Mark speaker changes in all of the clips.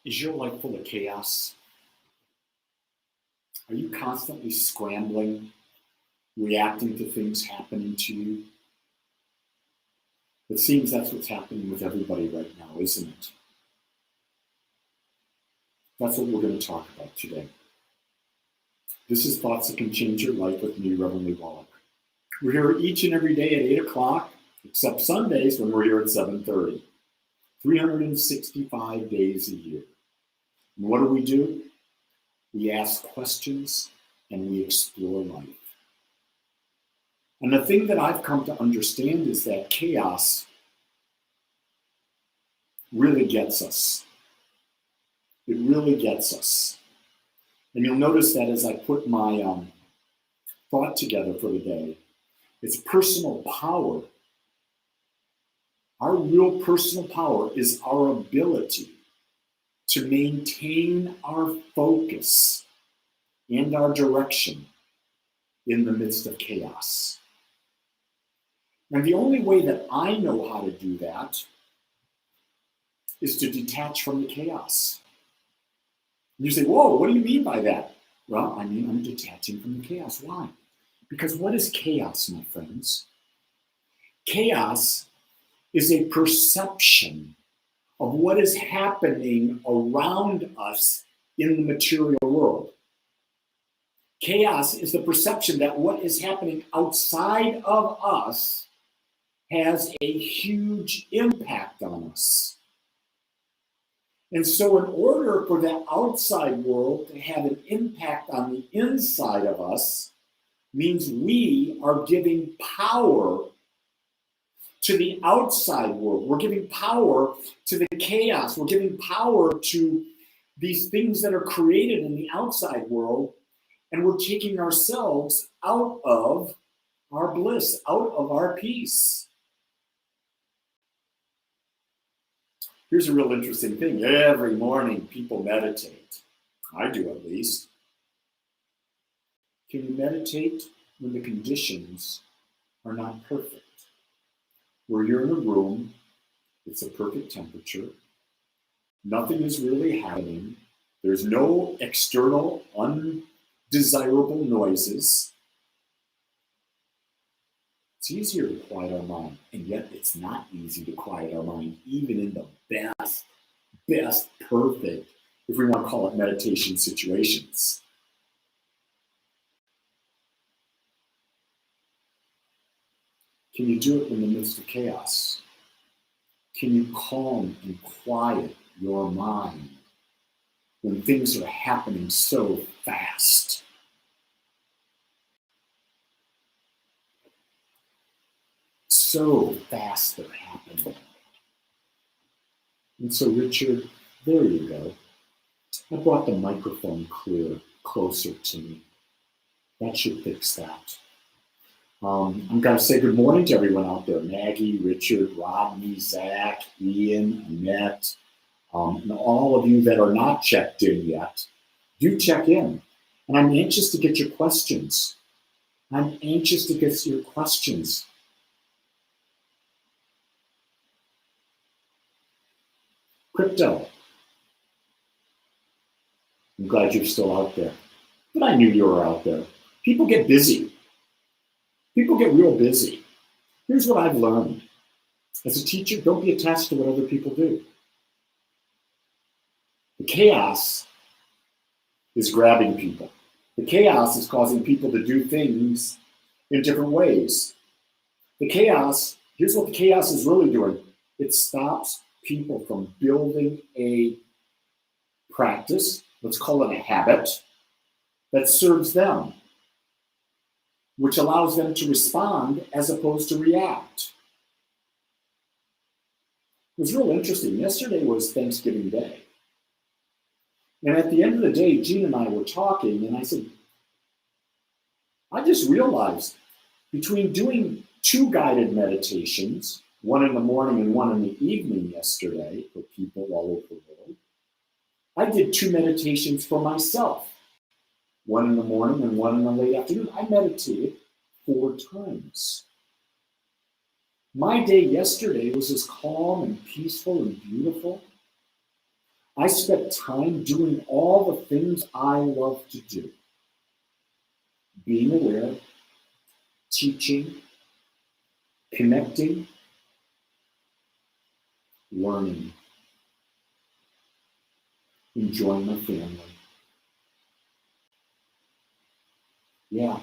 Speaker 1: Is your life full of chaos? Are you constantly scrambling, reacting to things happening to you? It seems that's what's happening with everybody right now, isn't it? That's what we're going to talk about today. This is Thoughts That Can Change Your Life with me, Reverend Wolak. We're here each and every day at 8 o'clock, except Sundays when we're here at 7:30. 365 days a year. And what do? We ask questions and we explore life. And the thing that I've come to understand is that chaos really gets us. It really gets us. And you'll notice that as I put my thought together for the day, it's personal power. Our real personal power is our ability to maintain our focus and our direction in the midst of chaos. And the only way that I know how to do that is to detach from the chaos. And you say, whoa, what do you mean by that? Well, I mean, I'm detaching from the chaos. Why? Because what is chaos, my friends? Chaos is a perception of what is happening around us in the material world. Chaos is the perception that what is happening outside of us has a huge impact on us. And so in order for that outside world to have an impact on the inside of us, means we are giving power to the outside world. We're giving power to the chaos. We're giving power to these things that are created in the outside world, and we're taking ourselves out of our bliss, out of our peace. Here's a real interesting thing. Every morning people meditate. I do, at least. Can you meditate when the conditions are not perfect? Where you're in a room, it's a perfect temperature, nothing is really happening, there's no external undesirable noises. It's easier to quiet our mind, and yet it's not easy to quiet our mind, even in the best, perfect, if we want to call it meditation situations. Can you do it in the midst of chaos? Can you calm and quiet your mind when things are happening so fast? So fast they're happening. And so, Richard, there you go. I brought the microphone closer to me. That should fix that. I'm going to say good morning to everyone out there. Maggie, Richard, Rodney, Zach, Ian, Annette, and all of you that are not checked in yet, do check in. And I'm anxious to get your questions. Crypto. I'm glad you're still out there. But I knew you were out there. People get busy. People get real busy. Here's what I've learned. As a teacher, don't be attached to what other people do. The chaos is grabbing people. The chaos is causing people to do things in different ways. Here's what the chaos is really doing. It stops people from building a practice, let's call it a habit, that serves them, which allows them to respond as opposed to react. It was real interesting. Yesterday was Thanksgiving Day. And at the end of the day, Gene and I were talking, and I said, I just realized between doing 2 guided meditations, one in the morning and one in the evening yesterday for people all over the world, I did 2 meditations for myself. One in the morning and one in the late afternoon. I meditated 4 times. My day yesterday was as calm and peaceful and beautiful. I spent time doing all the things I love to do. Being aware, teaching, connecting, learning, enjoying my family. Yeah,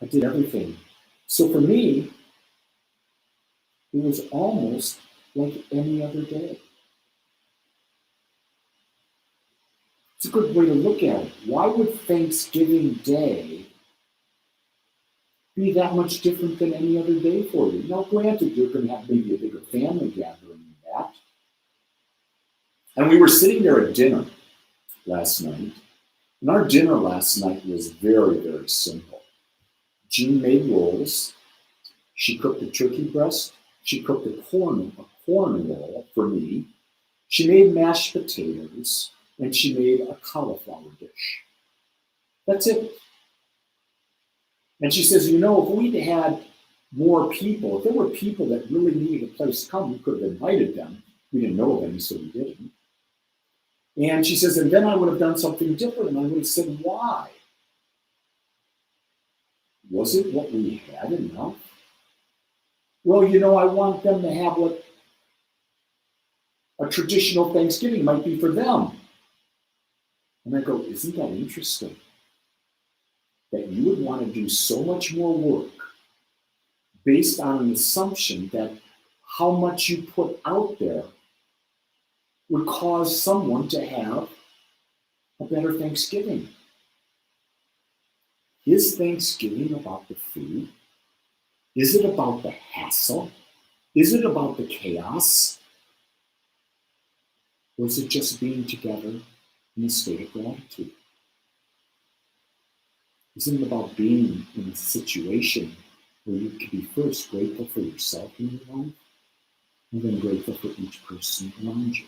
Speaker 1: I did everything. So for me, it was almost like any other day. It's a good way to look at it. Why would Thanksgiving Day be that much different than any other day for you? Now, granted, you're going to have maybe a bigger family gathering than that. And we were sitting there at dinner last night, and our dinner last night was very, very simple. Jean made rolls. She cooked a turkey breast. She cooked a corn roll for me. She made mashed potatoes, and she made a cauliflower dish. That's it. And she says, if we'd had more people, if there were people that really needed a place to come, we could have invited them. We didn't know of any, so we didn't. And she says, and then I would have done something different, and I would have said, why? Was it what we had enough? Well, I want them to have what a traditional Thanksgiving might be for them. And I go, isn't that interesting? That you would want to do so much more work based on an assumption that how much you put out there would cause someone to have a better Thanksgiving. Is Thanksgiving about the food? Is it about the hassle? Is it about the chaos? Or is it just being together in a state of gratitude? Isn't it about being in a situation where you can be first grateful for yourself in your life, and then grateful for each person around you?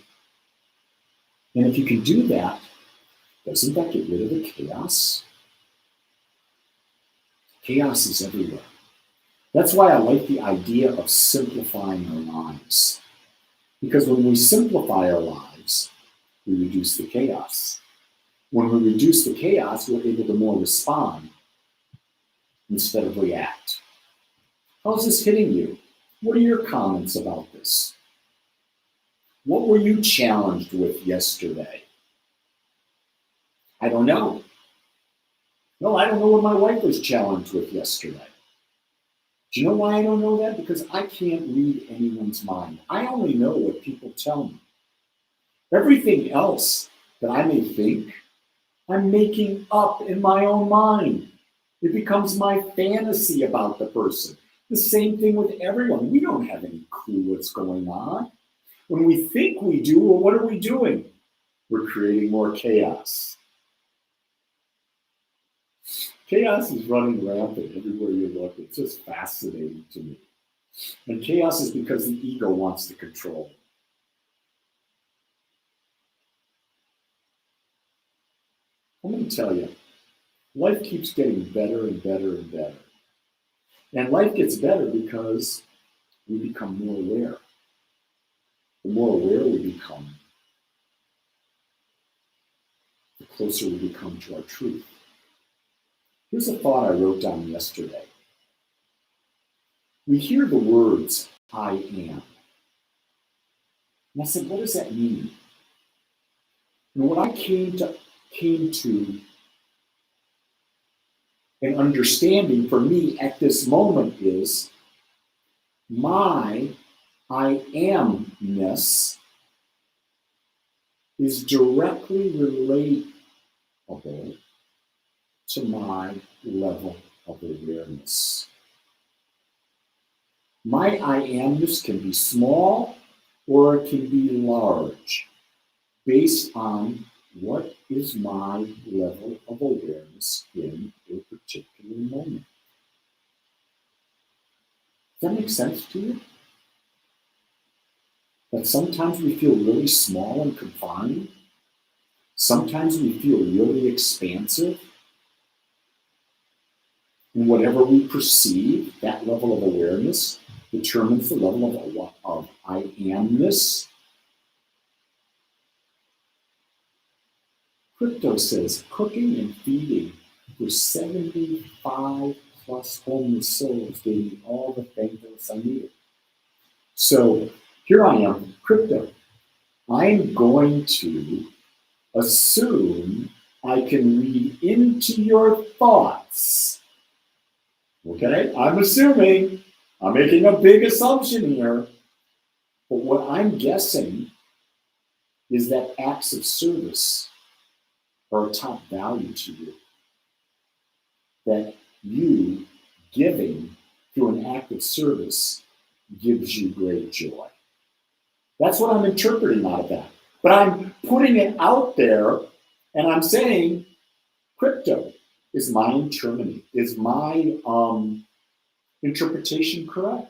Speaker 1: And if you can do that, doesn't that get rid of the chaos? Chaos is everywhere. That's why I like the idea of simplifying our lives. Because when we simplify our lives, we reduce the chaos. When we reduce the chaos, we're able to more respond instead of react. How's this hitting you? What are your comments about this? What were you challenged with yesterday? I don't know. No, I don't know what my wife was challenged with yesterday. Do you know why I don't know that? Because I can't read anyone's mind. I only know what people tell me. Everything else that I may think, I'm making up in my own mind. It becomes my fantasy about the person. The same thing with everyone. We don't have any clue what's going on. When we think we do, well, what are we doing? We're creating more chaos. Chaos is running rampant everywhere you look. It's just fascinating to me. And chaos is because the ego wants to control. I'm going to tell you, life keeps getting better and better and better. And life gets better because we become more aware. The more aware we become, the closer we become to our truth. Here's a thought I wrote down yesterday. We hear the words, I am. And I said, what does that mean? And what I came to an understanding for me at this moment is my I amness is directly relatable to my level of awareness. My I amness can be small or it can be large based on what is my level of awareness in a particular moment. Does that make sense to you? That sometimes we feel really small and confined. Sometimes we feel really expansive. And whatever we perceive, that level of awareness determines the level of I amness. Crypto says cooking and feeding for 75 plus homeless souls gave me all the thankfulness I needed. So here I am, crypto. I'm going to assume I can read into your thoughts. Okay, I'm assuming, I'm making a big assumption here, but what I'm guessing is that acts of service are a top value to you. That you giving through an act of service gives you great joy. That's what I'm interpreting out of that. But I'm putting it out there and I'm saying, crypto, is my interpretation correct?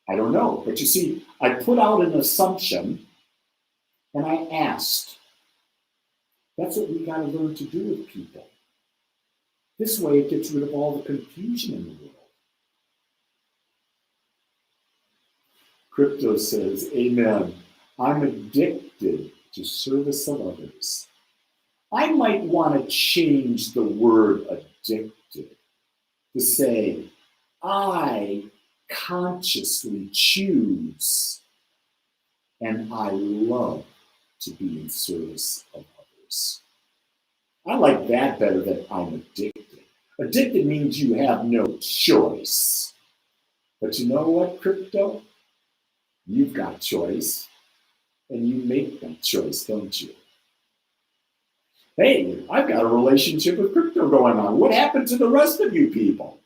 Speaker 1: I don't know. But you see, I put out an assumption and I asked. That's what we got to learn to do with people. This way it gets rid of all the confusion in the world. Crypto says, amen. I'm addicted to service of others. I might want to change the word addicted to say, I consciously choose and I love to be in service of others. I like that better than I'm addicted. Addicted means you have no choice. But you know what, crypto? You've got choice, and you make that choice, don't you? Hey, I've got a relationship with crypto going on. What happened to the rest of you people?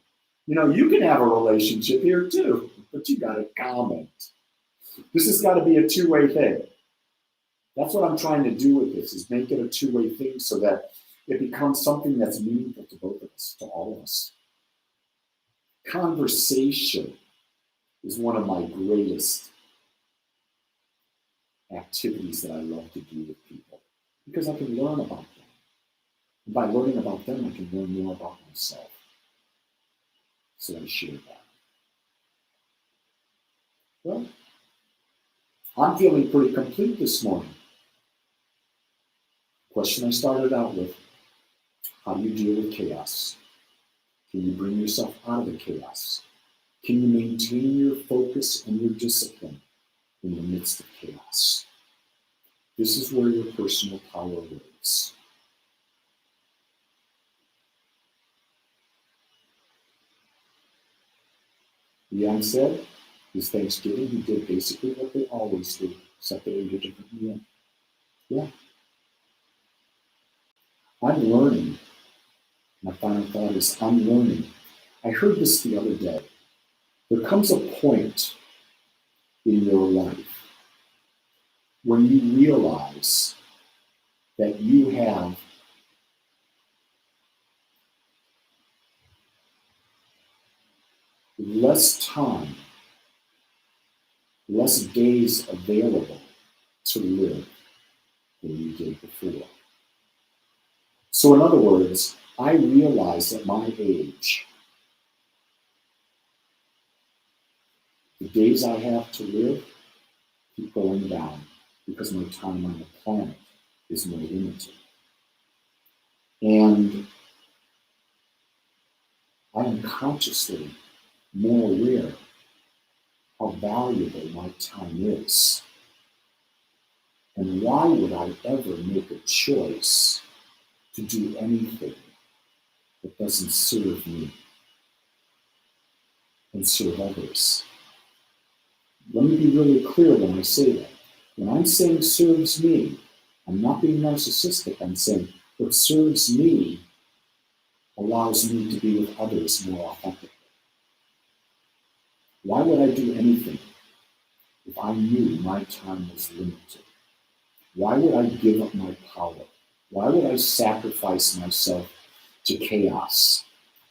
Speaker 1: You know, you can have a relationship here too, but you got to comment. This has got to be a two-way thing. That's what I'm trying to do with this, is make it a two-way thing so that it becomes something that's meaningful to both of us, to all of us. Conversation is one of my greatest activities that I love to do with people because I can learn about them. And by learning about them, I can learn more about myself. So I share that. Well, I'm feeling pretty complete this morning. Question I started out with, how do you deal with chaos? Can you bring yourself out of the chaos? Can you maintain your focus and your discipline in the midst of chaos? This is where your personal power lives. Leon said, this Thanksgiving, he did basically what they always do, except they ate a different meal. Yeah. I'm learning. My final thought is, I'm learning. I heard this the other day. There comes a point in your life when you realize that you have less time, less days available to live than you did before. So in other words, I realize at my age, the days I have to live keep going down because my time on the planet is more limited. And I am consciously more aware how valuable my time is. And why would I ever make a choice to do anything that doesn't serve me and serve others? Let me be really clear when I say that. When I'm saying serves me, I'm not being narcissistic. I'm saying what serves me allows me to be with others more authentically. Why would I do anything if I knew my time was limited? Why would I give up my power? Why would I sacrifice myself to chaos?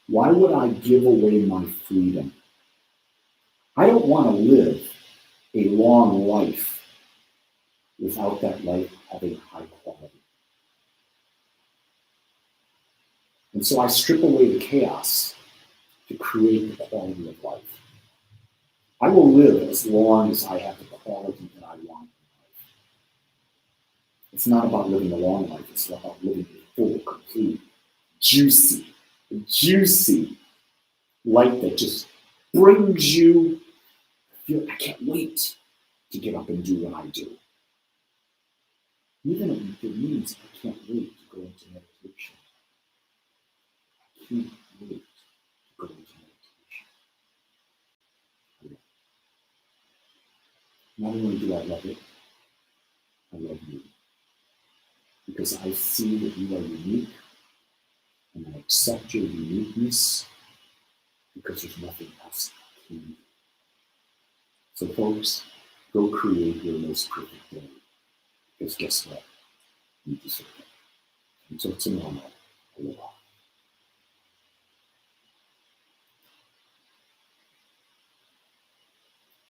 Speaker 1: Why would I give away my freedom? I don't want to live a long life without that life having high quality. And so I strip away the chaos to create the quality of life. I will live as long as I have the quality that I want in life. It's not about living a long life. It's about living a full, complete, juicy life that just brings you, I can't wait to get up and do what I do. Even if it means I can't wait to go into meditation. I can't wait to go into meditation. Not only do I love it, I love you. Because I see that you are unique, and I accept your uniqueness, because there's nothing else like you. So folks, go create your most perfect day. Because guess what? You deserve it. Until tomorrow, aloha.